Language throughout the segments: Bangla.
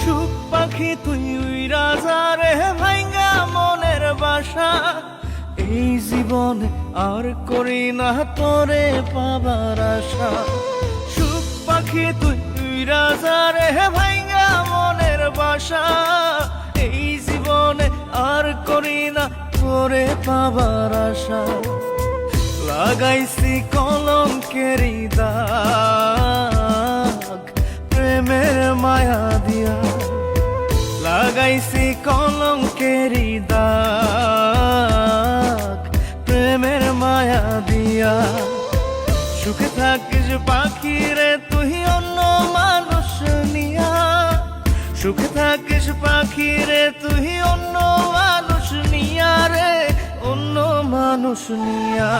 সুখ পাখি তুই উইরা যা রে ভাইঙ্গা মনের বাসা, এই জীবনে আর করি না তোরে পাবার আশা। সুখ পাখি তুই উইরা যা রে ভাইঙ্গা মনের বাসা, এই জীবনে আর করি না তোরে পাবার আশা। লাগাইছি কলঙ্কেরি দাগ প্রেমের মায়া দিয়া, লাগাইছি কলঙ্কেরি দাগ প্রেমের মায়া দিয়া। সুখে থাকিস পাখি রে তুই অন্য মানুষ নিয়া, সুখে থাকিস পাখি রে তুই অন্য মানুষ নিয়া রে, অন্য মানুষ নিয়া।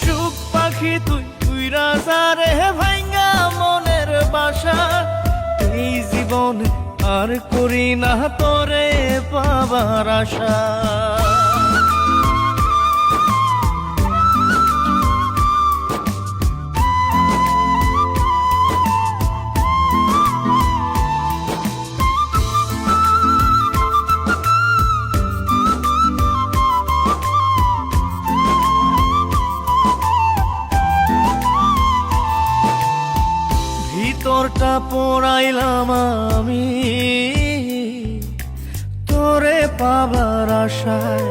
সুখ পাখি তুই উইরা যা রে ভাইঙ্গা মনের বাসা, এই জীবনে আর করি না তোরে পাবার আশা। ভিতরটা পোড়াইলাম আমি তোরে পাবার আশায়,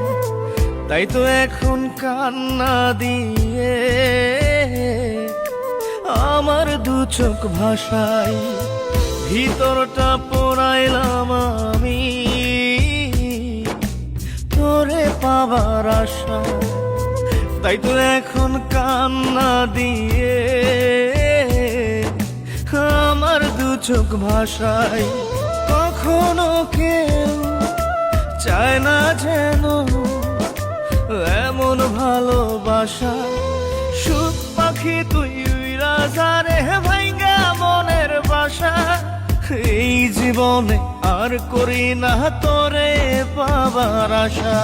তাই তো এখন কান্না দিয়ে আমার দু চোখ ভাষায়। ভিতরটা পোড়াইলাম আমি তোরে পাবার আশায়, তাই তো এখন কান্না দিয়ে আমার দু চোখ ভাষায়। কখনো কেউ চায় না যেন এমন ভালোবাসা। সুখ পাখি তুই উইরা যা রে ভাইঙ্গা মনের বাসা, এই জীবনে আর করি না তোরে পাবার আশা।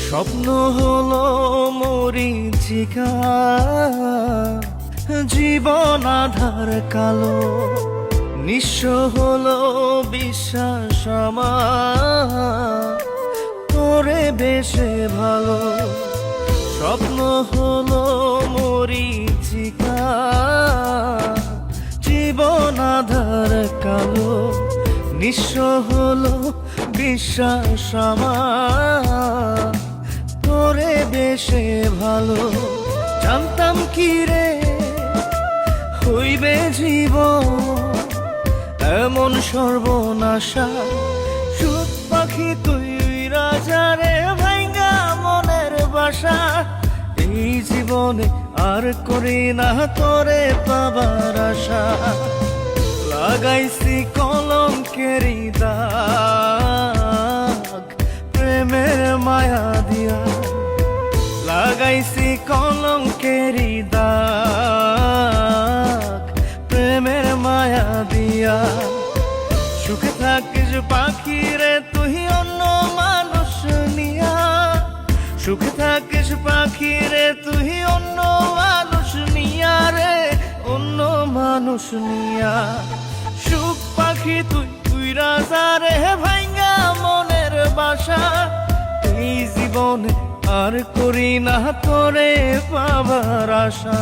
স্বপ্ন হলো মরীচিকা, জীবন আধার কালো, নিঃস্ব হলো বিশ্বাস আমার তোরে বেশে ভালো। স্বপ্ন হলো মরীচিকা, জীবন আধার কালো, নিঃস্ব হলো বিশ্বাস আমার তোরে বেশে ভালো। জানতাম কি রে হইবে জীবন এমন সর্বনাশা। সুখ পাখি তুই উইরা যা রে ভাইঙ্গা মনের বাসা, এই জীবনে আর করি না তোরে পাবার আশা। লাগাইছি কলঙ্কেরি দাগ প্রেমের মায়া দিয়া, লাগাইছি কলঙ্কেরি দাগ প্রেমের মায়া দিয়া। সুখে থাকিস পাখি রে তুই অন্য মানুষ নিয়া, সুখে থাকিস পাখি রে তুই অন্য মানুষ নিয়া রে, অন্য মানুষ নিয়া। সুখ পাখি তুই উইরা যা রে ভাইঙ্গা মনের বাসা, এই জীবনে আর করি না তোরে পাবার আশা।